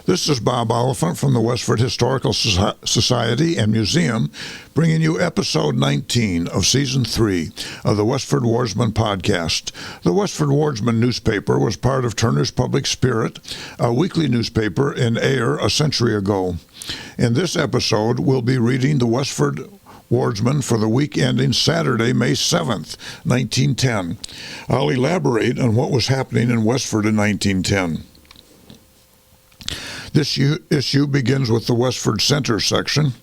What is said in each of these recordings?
This is Bob Oliphant from the Westford Historical Society and Museum, bringing you episode 19 of season 3 of the Westford Wardsman podcast. The Westford Wardsman newspaper was part of Turner's Public Spirit, a weekly newspaper in Ayer a century ago. In this episode, we'll be reading the Westford Wardsman for the week ending Saturday, May 7th, 1910. I'll elaborate on what was happening in Westford in 1910. This issue begins with the Westford Center section.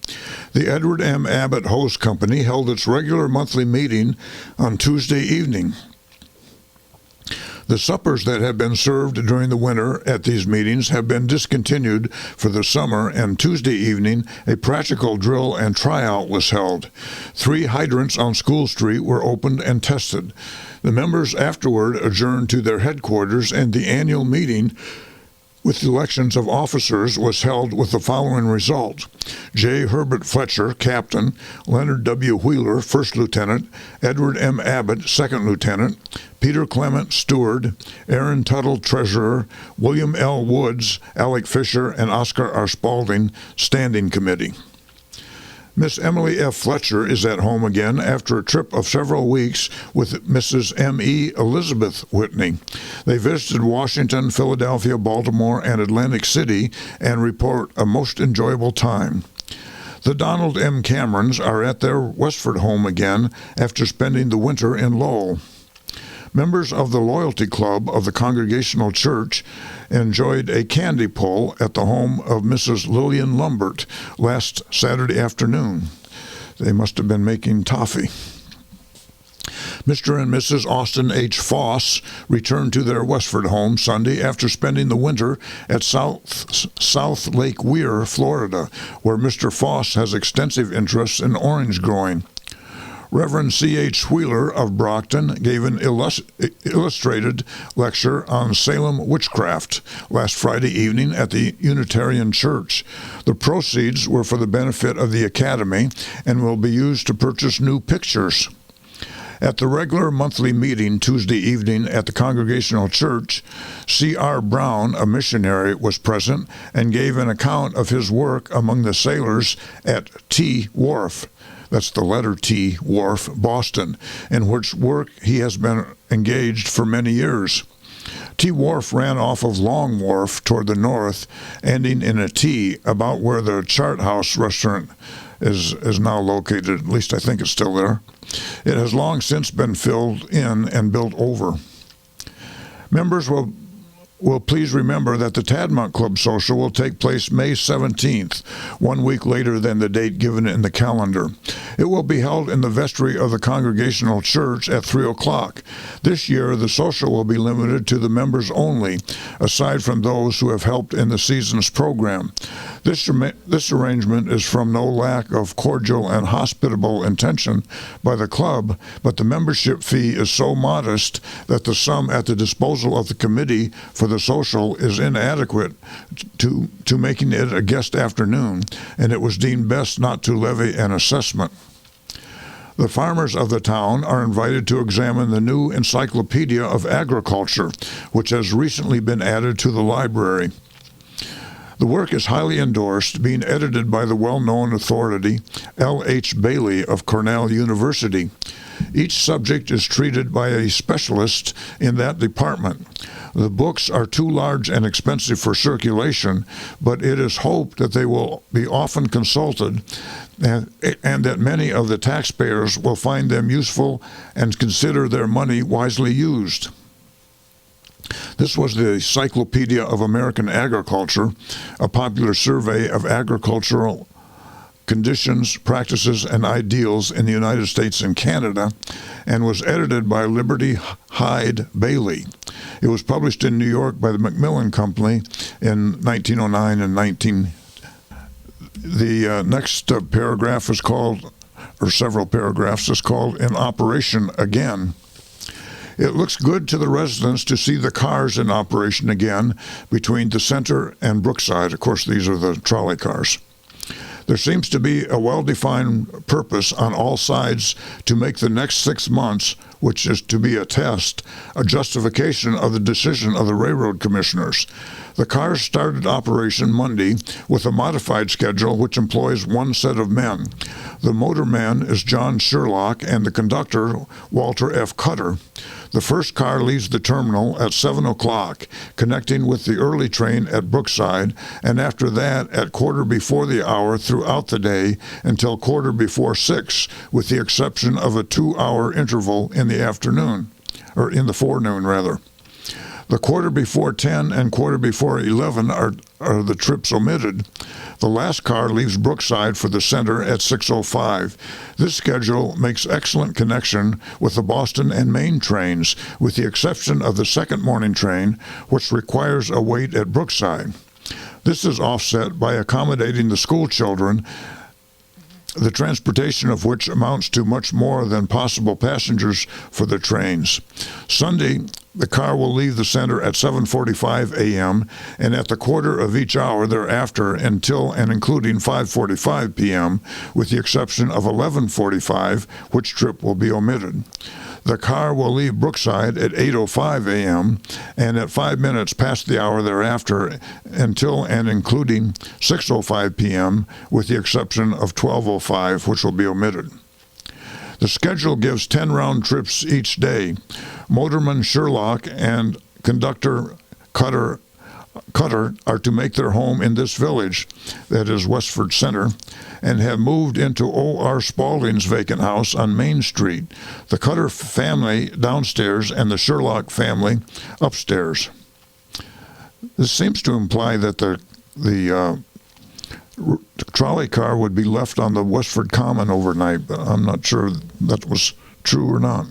The Edward M. Abbott Hose Company held its regular monthly meeting on Tuesday evening. The suppers that had been served during the winter at these meetings have been discontinued for the summer, and Tuesday evening a practical drill and tryout was held. 3 hydrants on School Street were opened and tested. The members afterward adjourned to their headquarters, and the annual meeting with elections of officers was held with the following result: J. Herbert Fletcher, Captain; Leonard W. Wheeler, First Lieutenant; Edward M. Abbott, Second Lieutenant; Peter Clement, Steward; Aaron Tuttle, Treasurer; William L. Woods, Alec Fisher, and Oscar R. Spaulding, Standing Committee. Miss Emily F. Fletcher is at home again after a trip of several weeks with Mrs. M.E. Elizabeth Whitney. They visited Washington, Philadelphia, Baltimore, and Atlantic City and report a most enjoyable time. The Donald M. Camerons are at their Westford home again after spending the winter in Lowell. Members of the Loyalty Club of the Congregational Church enjoyed a candy pull at the home of Mrs. Lillian Lumbert last Saturday afternoon. They must have been making toffee. Mr. and Mrs. Austin H. Foss returned to their Westford home Sunday after spending the winter at South Lake Weir, Florida, where Mr. Foss has extensive interests in orange growing. Reverend C.H. Wheeler of Brockton gave an illustrated lecture on Salem witchcraft last Friday evening at the Unitarian Church. The proceeds were for the benefit of the Academy and will be used to purchase new pictures. At the regular monthly meeting Tuesday evening at the Congregational Church, C.R. Brown, a missionary, was present and gave an account of his work among the sailors at T Wharf. That's the letter T, Wharf, Boston, in which work he has been engaged for many years. T Wharf ran off of Long Wharf toward the north, ending in a T about where the Chart House restaurant is now located. At least I think it's still there. It has long since been filled in and built over. Members will please remember that the Tadmont Club Social will take place May 17th, 1 week later than the date given in the calendar. It will be held in the vestry of the Congregational Church at 3 o'clock. This year, the social will be limited to the members only, aside from those who have helped in the season's program. This arrangement is from no lack of cordial and hospitable intention by the club, but the membership fee is so modest that the sum at the disposal of the committee for the social is inadequate to making it a guest afternoon, and it was deemed best not to levy an assessment. The farmers of the town are invited to examine the new Encyclopedia of Agriculture, which has recently been added to the library. The work is highly endorsed, being edited by the well-known authority L.H. Bailey of Cornell University. Each subject is treated by a specialist in that department. The books are too large and expensive for circulation, but it is hoped that they will be often consulted and that many of the taxpayers will find them useful and consider their money wisely used. This was the Encyclopedia of American Agriculture, a popular survey of agricultural conditions, practices, and ideals in the United States and Canada, and was edited by Liberty Hyde Bailey. It was published in New York by the Macmillan Company in 1909 and 19. The next paragraph is called, or several paragraphs, is called In Operation Again. It looks good to the residents to see the cars in operation again between the center and Brookside. Of course, these are the trolley cars. There seems to be a well-defined purpose on all sides to make the next 6 months, which is to be a test, a justification of the decision of the railroad commissioners. The cars started operation Monday with a modified schedule which employs one set of men. The motorman is John Sherlock and the conductor Walter F. Cutter. The first car leaves the terminal at 7 o'clock, connecting with the early train at Brookside, and after that at quarter before the hour throughout the day until quarter before 6, with the exception of a 2-hour interval in the afternoon, or in the forenoon rather. The quarter before 10 and quarter before 11 are the trips omitted. The last car leaves Brookside for the center at 6:05. This schedule makes excellent connection with the Boston and Maine trains, with the exception of the second morning train, which requires a wait at Brookside. This is offset by accommodating the school children, the transportation of which amounts to much more than possible passengers for the trains. Sunday, the car will leave the center at 7:45 a.m. and at the quarter of each hour thereafter until and including 5:45 p.m., with the exception of 11:45, which trip will be omitted. The car will leave Brookside at 8:05 a.m. and at 5 minutes past the hour thereafter until and including 6:05 p.m., with the exception of 12:05, which will be omitted. The schedule gives 10 round trips each day. Motorman Sherlock and conductor Cutter are to make their home in this village, that is Westford Center, and have moved into O.R. Spaulding's vacant house on Main Street, the Cutter family downstairs and the Sherlock family upstairs. This seems to imply that the trolley car would be left on the Westford Common overnight, but I'm not sure that was true or not.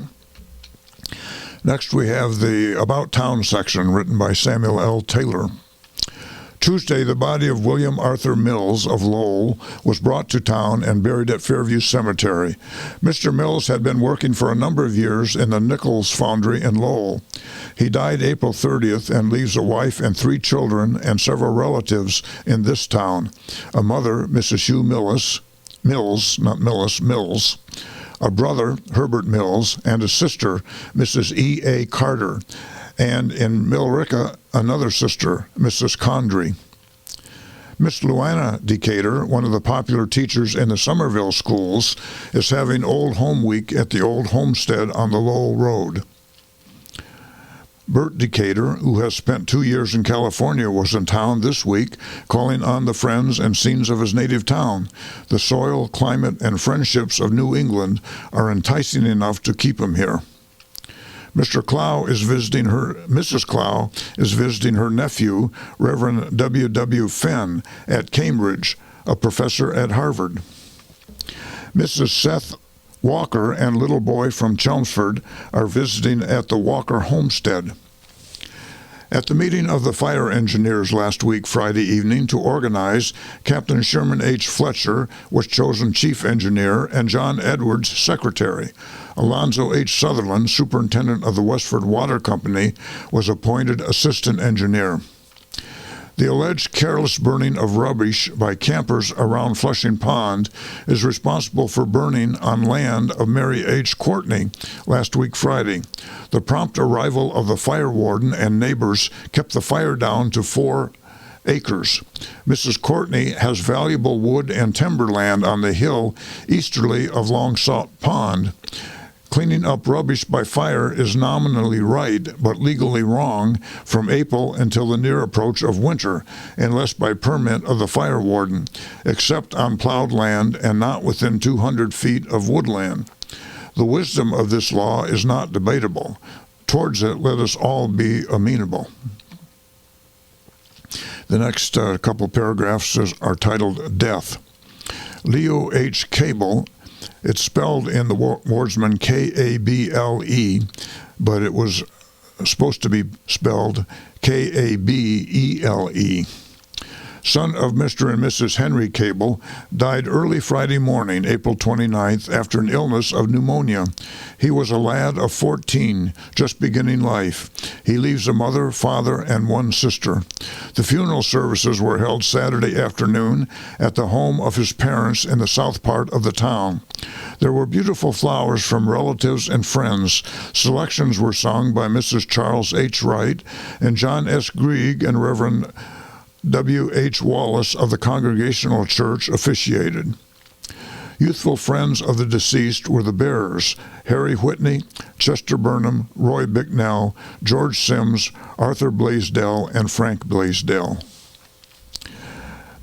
Next, we have the About Town section written by Samuel L. Taylor. Tuesday, the body of William Arthur Mills of Lowell was brought to town and buried at Fairview Cemetery. Mr. Mills had been working for a number of years in the Nichols Foundry in Lowell. He died April 30th and leaves a wife and 3 children and several relatives in this town. A mother, Mrs. Hugh Mills, a brother, Herbert Mills, and a sister, Mrs. E.A. Carter, and in Millricka, another sister, Mrs. Condry. Miss Luana Decatur, one of the popular teachers in the Somerville schools, is having Old Home Week at the old homestead on the Lowell Road. Bert Decatur, who has spent 2 years in California, was in town this week, calling on the friends and scenes of his native town. The soil, climate, and friendships of New England are enticing enough to keep him here. Mrs. Clow is visiting her nephew, Reverend W. W. Fenn, at Cambridge, a professor at Harvard. Mrs. Seth Walker and little boy from Chelmsford are visiting at the Walker homestead. At the meeting of the fire engineers last week, Friday evening, to organize, Captain Sherman H. Fletcher was chosen chief engineer and John Edwards secretary. Alonzo H. Sutherland, superintendent of the Westford Water Company, was appointed assistant engineer. The alleged careless burning of rubbish by campers around Flushing Pond is responsible for burning on land of Mary H. Courtney last week Friday. The prompt arrival of the fire warden and neighbors kept the fire down to 4 acres. Mrs. Courtney has valuable wood and timberland on the hill easterly of Longsalt Pond. Cleaning up rubbish by fire is nominally right, but legally wrong, from April until the near approach of winter, unless by permit of the fire warden, except on plowed land and not within 200 feet of woodland. The wisdom of this law is not debatable. Towards it, let us all be amenable. The next couple paragraphs are titled Death. Leo H. Cable, it's spelled in the Wardsman K-A-B-L-E, but it was supposed to be spelled K-A-B-E-L-E. son of Mr. and Mrs. Henry Cable, died early Friday morning, April 29th, after an illness of pneumonia. He was a lad of 14, just beginning life. He leaves a mother, father, and one sister. The funeral services were held Saturday afternoon at the home of his parents in the south part of the town. There were beautiful flowers from relatives and friends. Selections were sung by Mrs. Charles H. Wright and John S. Grieg, and Reverend W. H. Wallace of the Congregational Church officiated. Youthful friends of the deceased were the bearers: Harry Whitney, Chester Burnham, Roy Bicknell, George Sims, Arthur Blaisdell, and Frank Blaisdell.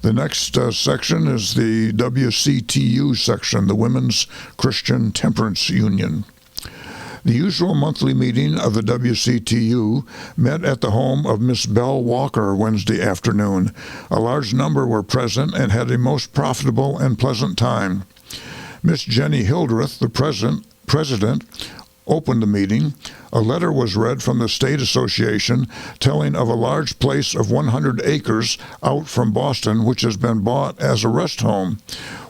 The next section is the WCTU section, the Women's Christian Temperance Union. The usual monthly meeting of the WCTU met at the home of Miss Belle Walker Wednesday afternoon. A large number were present and had a most profitable and pleasant time. Miss Jenny Hildreth, the president, opened the meeting. A letter was read from the State Association telling of a large place of 100 acres out from Boston which has been bought as a rest home.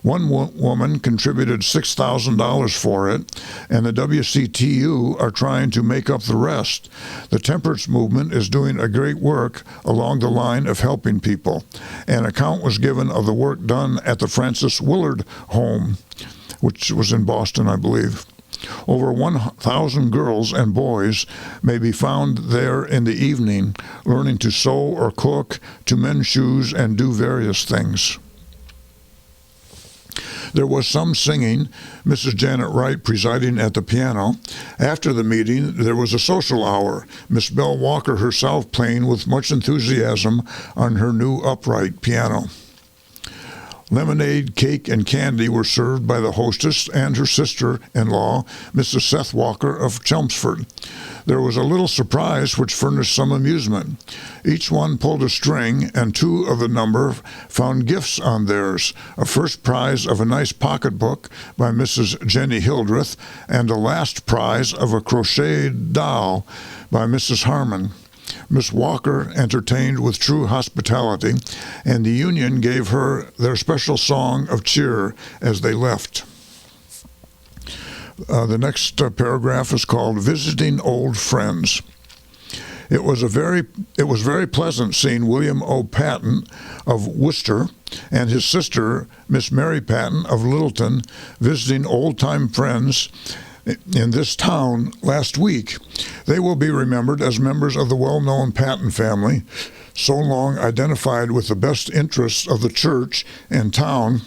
One woman contributed $6,000 for it, and the WCTU are trying to make up the rest. The temperance movement is doing a great work along the line of helping people. An account was given of the work done at the Francis Willard home, which was in Boston, I believe. Over 1,000 girls and boys may be found there in the evening, learning to sew or cook, to mend shoes, and do various things. There was some singing, Mrs. Janet Wright presiding at the piano. After the meeting, there was a social hour, Miss Belle Walker herself playing with much enthusiasm on her new upright piano. Lemonade, cake, and candy were served by the hostess and her sister-in-law, Mrs. Seth Walker of Chelmsford. There was a little surprise which furnished some amusement. Each one pulled a string, and two of the number found gifts on theirs: a first prize of a nice pocketbook by Mrs. Jenny Hildreth, and a last prize of a crocheted doll by Mrs. Harmon. Miss Walker entertained with true hospitality, and the union gave her their special song of cheer as they left. The next paragraph is called Visiting Old Friends. It was very pleasant seeing William O. Patton of Worcester and his sister, Miss Mary Patton of Littleton, visiting old-time friends in this town last week. They will be remembered as members of the well-known Patton family, so long identified with the best interests of the church and town.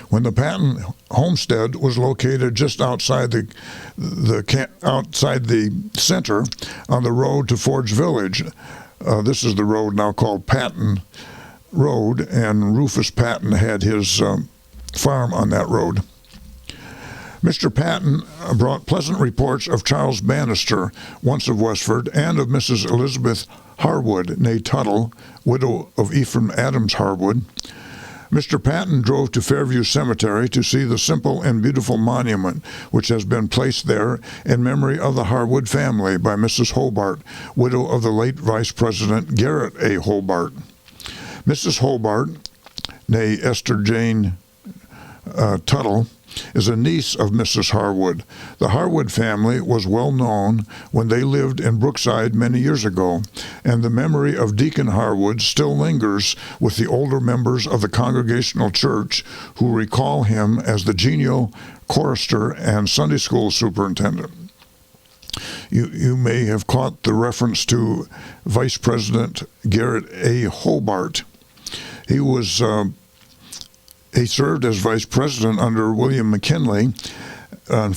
When the Patton homestead was located just outside the center on the road to Forge Village. This is the road now called Patton Road, and Rufus Patton had his farm on that road. Mr. Patton brought pleasant reports of Charles Bannister, once of Westford, and of Mrs. Elizabeth Harwood, née Tuttle, widow of Ephraim Adams Harwood. Mr. Patton drove to Fairview Cemetery to see the simple and beautiful monument which has been placed there in memory of the Harwood family by Mrs. Hobart, widow of the late Vice President Garrett A. Hobart. Mrs. Hobart, née Esther Jane Tuttle, is a niece of Mrs. Harwood. The Harwood family was well known when they lived in Brookside many years ago, and the memory of Deacon Harwood still lingers with the older members of the Congregational Church who recall him as the genial chorister and Sunday school superintendent. You may have caught the reference to Vice President Garrett A. Hobart. He served as vice president under William McKinley from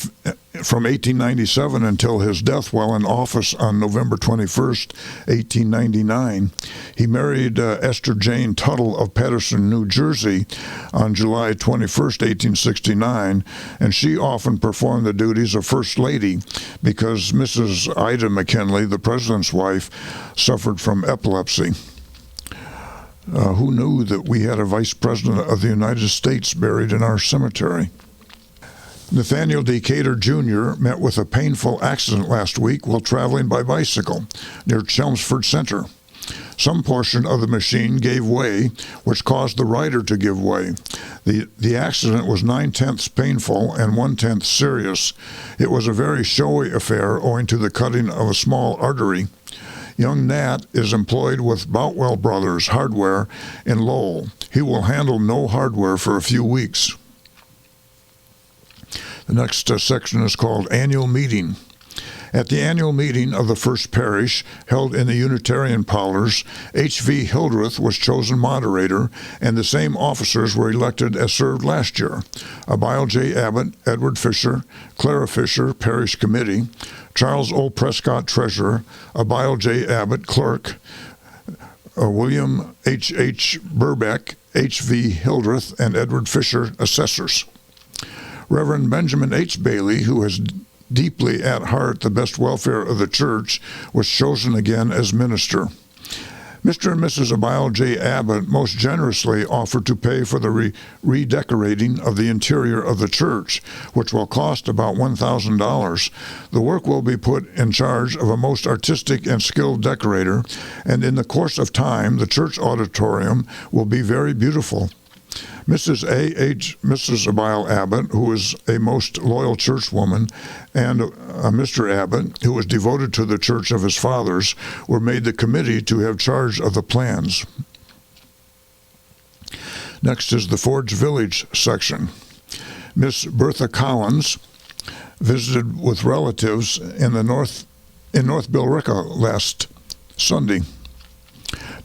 1897 until his death while in office on November 21st, 1899. He married Esther Jane Tuttle of Paterson, New Jersey on July 21st, 1869, and she often performed the duties of First Lady because Mrs. Ida McKinley, the president's wife, suffered from epilepsy. Who knew that we had a vice president of the United States buried in our cemetery? Nathaniel Decatur Jr. met with a painful accident last week while traveling by bicycle near Chelmsford Center. Some portion of the machine gave way, which caused the rider to give way. The accident was 9/10 painful and 1/10 serious. It was a very showy affair owing to the cutting of a small artery. Young Nat is employed with Boutwell Brothers Hardware in Lowell. He will handle no hardware for a few weeks. The next section is called Annual Meeting. At the annual meeting of the First Parish, held in the Unitarian Parlors, H.V. Hildreth was chosen moderator, and the same officers were elected as served last year. Abiel J. Abbott, Edward Fisher, Clara Fisher, Parish Committee, Charles O. Prescott, Treasurer, Abiel J. Abbott, Clerk, William H. Burbeck, H.V. Hildreth, and Edward Fisher, Assessors. Reverend Benjamin H. Bailey, who has deeply at heart the best welfare of the church, was chosen again as minister. Mr. and Mrs. Abiel J. Abbott most generously offered to pay for the redecorating of the interior of the church, which will cost about $1,000. The work will be put in charge of a most artistic and skilled decorator, and in the course of time, the church auditorium will be very beautiful. Mrs. Abiel Abbott, who is a most loyal churchwoman, and Mr. Abbott, who was devoted to the church of his fathers, were made the committee to have charge of the plans. Next is the Forge Village section. Miss Bertha Collins visited with relatives in North Billerica last Sunday.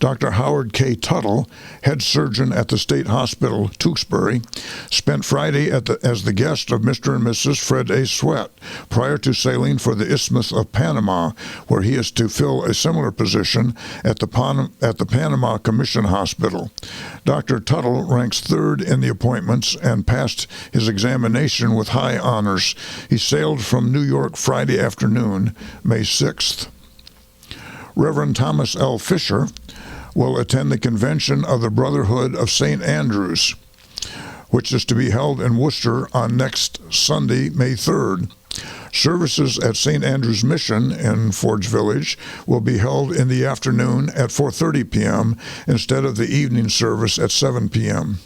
Dr. Howard K. Tuttle, head surgeon at the State Hospital, Tewksbury, spent Friday as the guest of Mr. and Mrs. Fred A. Sweat prior to sailing for the Isthmus of Panama, where he is to fill a similar position at the Panama Commission Hospital. Dr. Tuttle ranks third in the appointments and passed his examination with high honors. He sailed from New York Friday afternoon, May 6th. Reverend Thomas L. Fisher will attend the convention of the Brotherhood of St. Andrews, which is to be held in Worcester on next Sunday, May 3rd. Services at St. Andrew's Mission in Forge Village will be held in the afternoon at 4:30 p.m. instead of the evening service at 7 p.m.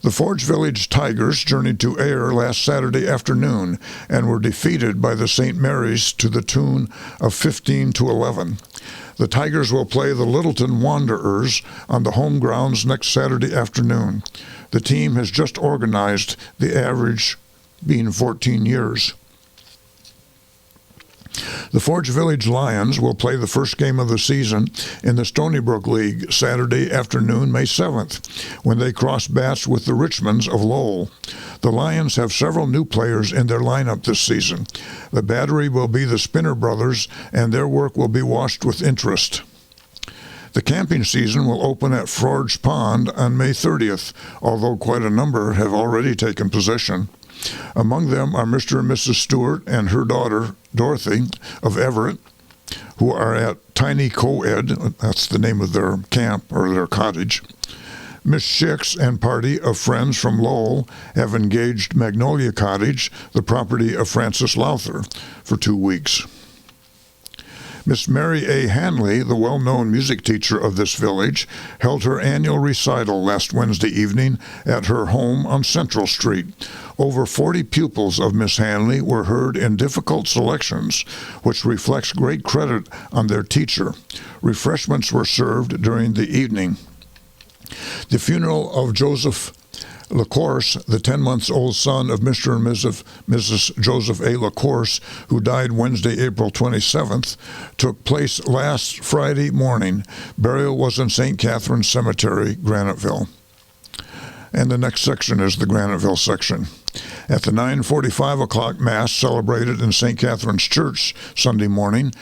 The Forge Village Tigers journeyed to Ayer last Saturday afternoon and were defeated by the St. Mary's to the tune of 15-11. The Tigers will play the Littleton Wanderers on the home grounds next Saturday afternoon. The team has just organized, the average being 14 years. The Forge Village Lions will play the first game of the season in the Stony Brook League Saturday afternoon, May 7th, when they cross bats with the Richmonds of Lowell. The Lions have several new players in their lineup this season. The battery will be the Spinner brothers, and their work will be watched with interest. The camping season will open at Forge Pond on May 30th, although quite a number have already taken possession. Among them are Mr. and Mrs. Stewart and her daughter, Dorothy, of Everett, who are at Tiny Co-ed, that's the name of their camp or their cottage. Miss Schicks and party of friends from Lowell have engaged Magnolia Cottage, the property of Francis Lowther, for 2 weeks. Miss Mary A. Hanley, the well-known music teacher of this village, held her annual recital last Wednesday evening at her home on Central Street. Over 40 pupils of Miss Hanley were heard in difficult selections, which reflects great credit on their teacher. Refreshments were served during the evening. The funeral of Joseph LaCourse, the 10-month-old son of Mr. and Mrs. Joseph A. LaCourse, who died Wednesday, April 27th, took place last Friday morning. Burial was in St. Catherine's Cemetery, Graniteville. And the next section is the Graniteville section. At the 9:45 o'clock Mass celebrated in St. Catherine's Church Sunday morning,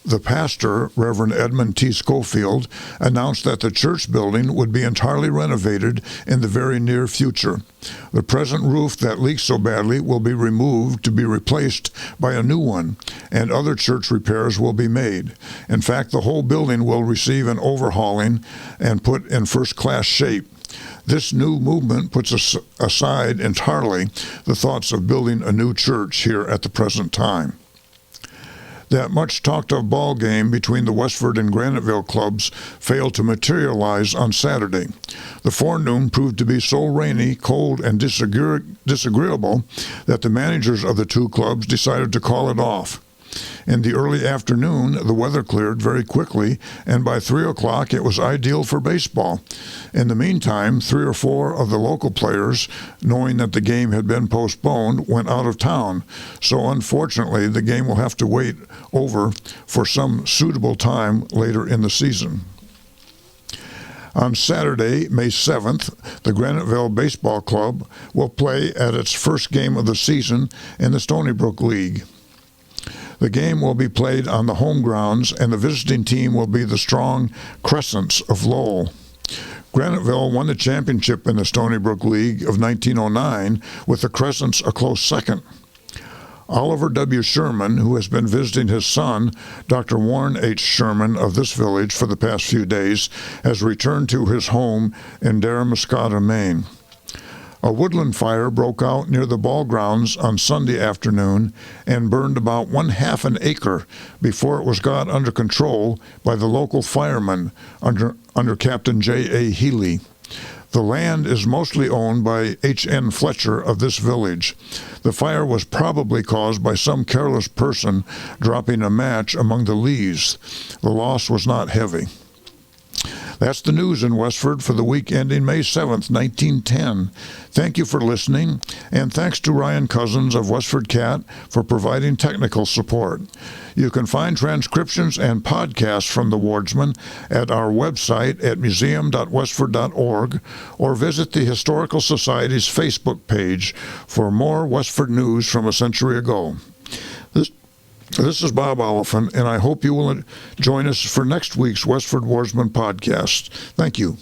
the pastor, Reverend Edmund T. Schofield, announced that the church building would be entirely renovated in the very near future. The present roof that leaks so badly will be removed to be replaced by a new one, and other church repairs will be made. In fact, the whole building will receive an overhauling and put in first-class shape. This new movement puts aside entirely the thoughts of building a new church here at the present time. That much-talked-of ball game between the Westford and Graniteville clubs failed to materialize on Saturday. The forenoon proved to be so rainy, cold, and disagreeable that the managers of the two clubs decided to call it off. In the early afternoon, the weather cleared very quickly, and by 3 o'clock it was ideal for baseball. In the meantime, 3 or 4 of the local players, knowing that the game had been postponed, went out of town. So unfortunately, the game will have to wait over for some suitable time later in the season. On Saturday, May 7th, the Graniteville Baseball Club will play at its first game of the season in the Stony Brook League. The game will be played on the home grounds, and the visiting team will be the strong Crescents of Lowell. Graniteville won the championship in the Stony Brook League of 1909, with the Crescents a close second. Oliver W. Sherman, who has been visiting his son, Dr. Warren H. Sherman of this village for the past few days, has returned to his home in Daramuscata, Maine. A woodland fire broke out near the ball grounds on Sunday afternoon and burned about 1/2 an acre before it was got under control by the local firemen under Captain J.A. Healy. The land is mostly owned by H.N. Fletcher of this village. The fire was probably caused by some careless person dropping a match among the leaves. The loss was not heavy. That's the news in Westford for the week ending May 7th, 1910. Thank you for listening, and thanks to Ryan Cousins of WestfordCAT for providing technical support. You can find transcriptions and podcasts from the Wardsman at our website at museum.westford.org or visit the Historical Society's Facebook page for more Westford news from a century ago. This is Bob Oliphant, and I hope you will join us for next week's Westford Wardsman podcast. Thank you.